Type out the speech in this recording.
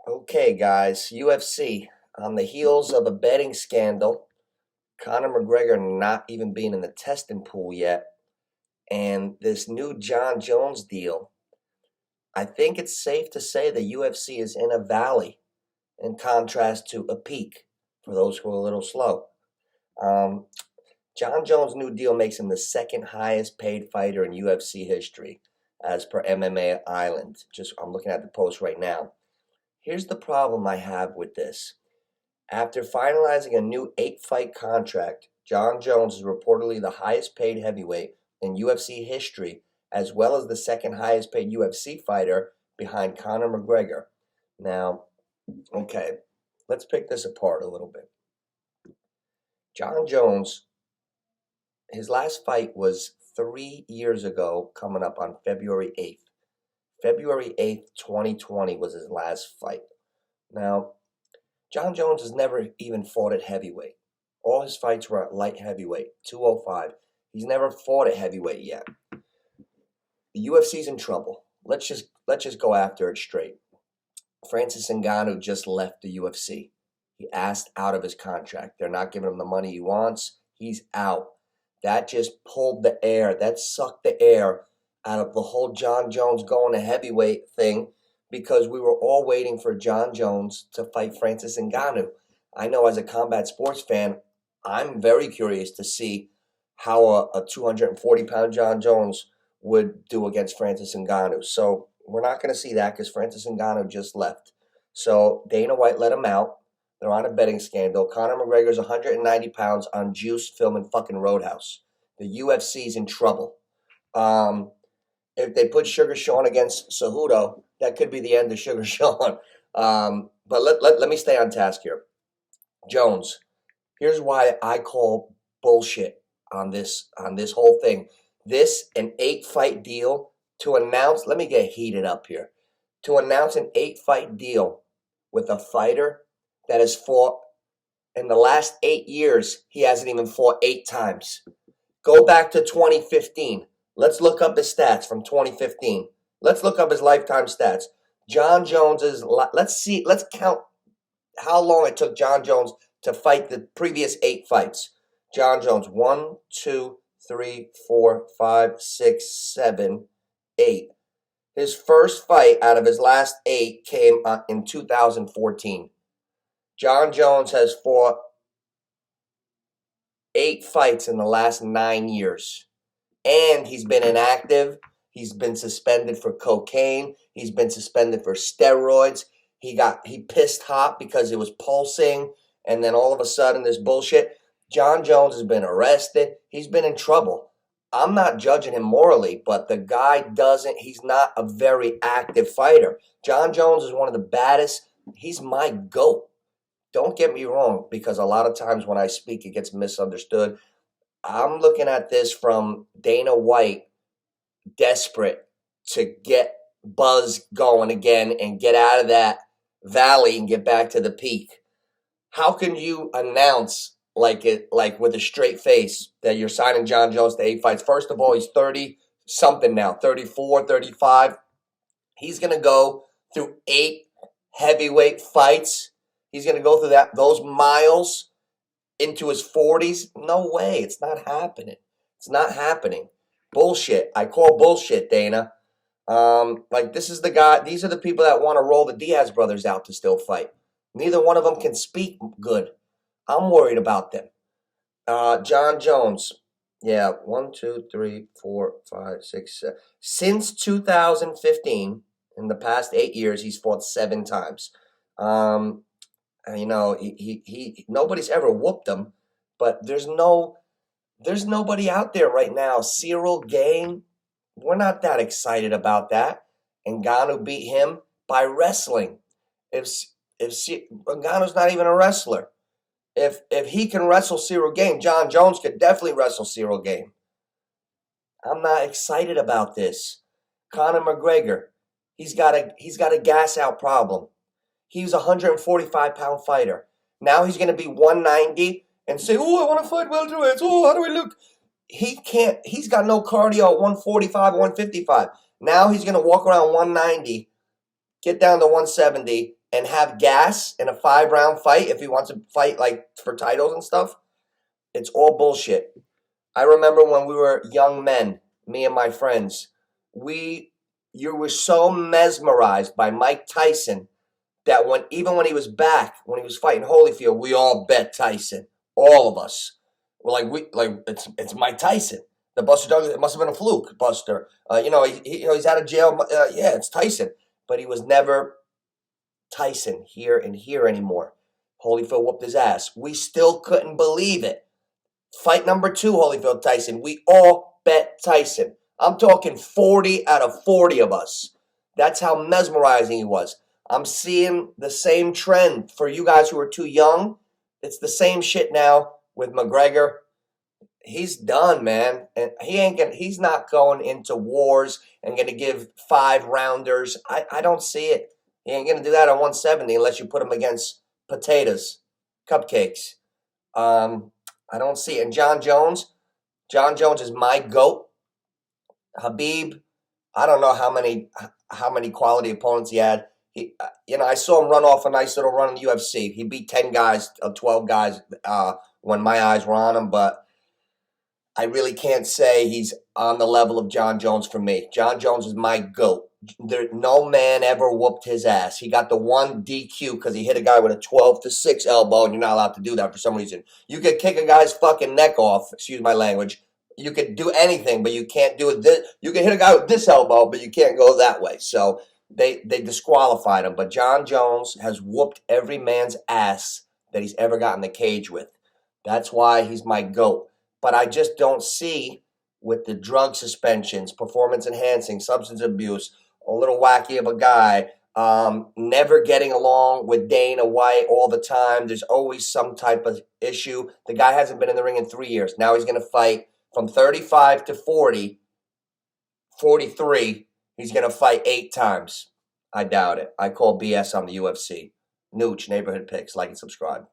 Okay, guys, UFC. On the heels of a betting scandal, Conor McGregor not even being in the testing pool yet, and this new Jon Jones deal, I think it's safe to say the UFC is in a valley in contrast to a peak for those who are a little slow. Um, Jon Jones' new deal makes him the second highest paid fighter in UFC history, as per MMA Island. I'm looking at the post right now. Here's the problem I have with this. After finalizing a new 8-fight contract, Jon Jones is reportedly the highest paid heavyweight in UFC history, as well as the second highest paid UFC fighter behind Conor McGregor. Now, okay, let's pick this apart a little bit. Jon Jones, his last fight was 3 years ago, coming up on February 8th. February 8th, 2020 was his last fight. Now, Jon Jones has never even fought at heavyweight. All his fights were at light heavyweight, 205. He's never fought at heavyweight yet. The UFC's in trouble. Let's just go after it straight. Francis Ngannou just left the UFC. He asked out of his contract. They're not giving him the money he wants. He's out. That just pulled the air. That sucked the air out of the whole Jon Jones going to heavyweight thing, because we were all waiting for Jon Jones to fight Francis Ngannou. I know as a combat sports fan, I'm very curious to see how a 240-pound Jon Jones would do against Francis Ngannou. So we're not going to see that because Francis Ngannou just left. So Dana White let him out. They're on a betting scandal. Conor McGregor's 190 pounds on juice filming fucking Roadhouse. The UFC's in trouble. If they put Sugar Sean against Cejudo, that could be the end of Sugar Sean. But let me stay on task here. Jones, here's why I call bullshit on this whole thing. This an 8-fight deal to announce. Let me get heated up here. To announce an 8-fight deal with a fighter that has fought in the last 8 years, he hasn't even fought 8 times. Go back to 2015. Let's look up his stats from 2015. Let's look up his lifetime stats. Jon Jones's. Let's count how long it took Jon Jones to fight the previous 8 fights. Jon Jones, 1, 2, 3, 4, 5, 6, 7, 8. His first fight out of his last 8 came in 2014. Jon Jones has fought 8 fights in the last 9 years. And he's been inactive. He's been suspended for cocaine. He's been suspended for steroids. He pissed hot because it was pulsing. And then all of a sudden, this bullshit. Jon Jones has been arrested. He's been in trouble. I'm not judging him morally, but the guy he's not a very active fighter. Jon Jones is one of the baddest. He's my GOAT. Don't get me wrong, because a lot of times when I speak, it gets misunderstood. I'm looking at this from Dana White, desperate to get buzz going again and get out of that valley and get back to the peak. How can you announce like with a straight face that you're signing Jon Jones to 8 fights? First of all, he's 30 something now, 34, 35. He's going to go through 8 heavyweight fights. He's going to go through those miles into his 40s? No way. It's not happening. It's not happening. Bullshit. I call bullshit, Dana. This is the guy. These are the people that want to roll the Diaz brothers out to still fight. Neither one of them can speak good. I'm worried about them. Jon Jones. Yeah, 1, 2, 3, 4, 5, 6, 7. Since 2015, in the past 8 years, he's fought 7 times. He nobody's ever whooped him, but there's nobody out there right now. Cyril Gane, we're not that excited about that. Ngannou beat him by wrestling. If Ngannou's not even a wrestler, if he can wrestle Cyril Gane, Jon Jones could definitely wrestle Cyril Gane. I'm not excited about this. Conor McGregor, he's got a gas out problem. He was a 145-pound fighter. Now he's going to be 190 and say, "Oh, I want to fight welterweights. Oh, how do I look?" He can't. He's got no cardio at 145, 155. Now he's going to walk around 190, get down to 170, and have gas in a 5-round fight if he wants to fight like for titles and stuff, it's all bullshit. I remember when we were young men, me and my friends, you were so mesmerized by Mike Tyson that even when he was back, when he was fighting Holyfield, we all bet Tyson. All of us. We're like it's Mike Tyson. The Buster Douglas, it must have been a fluke, Buster. He's out of jail. Yeah, it's Tyson. But he was never Tyson here and here anymore. Holyfield whooped his ass. We still couldn't believe it. Fight number 2, Holyfield Tyson. We all bet Tyson. I'm talking 40 out of 40 of us. That's how mesmerizing he was. I'm seeing the same trend for you guys who are too young. It's the same shit now with McGregor. He's done, man. And he's not going into wars and gonna give 5-rounders. I don't see it. He ain't gonna do that on 170 unless you put him against potatoes, cupcakes. I don't see it. And Jon Jones is my GOAT. Habib, I don't know how many quality opponents he had. I saw him run off a nice little run in the UFC. He beat 10 guys, 12 guys when my eyes were on him, but I really can't say he's on the level of Jon Jones for me. Jon Jones is my GOAT. No man ever whooped his ass. He got the one DQ because he hit a guy with a 12-6 elbow, and you're not allowed to do that for some reason. You could kick a guy's fucking neck off, excuse my language. You could do anything, but you can't do it. You can hit a guy with this elbow, but you can't go that way. So they disqualified him. But Jon Jones has whooped every man's ass that he's ever gotten in the cage with. That's why he's my GOAT. But I just don't see, with the drug suspensions, performance enhancing, substance abuse, a little wacky of a guy, never getting along with Dana White all the time. There's always some type of issue. The guy hasn't been in the ring in 3 years. Now he's going to fight from 35 to 40, 43. He's going to fight 8 times. I doubt it. I call BS on the UFC. Nooch, Neighborhood Picks. Like and subscribe.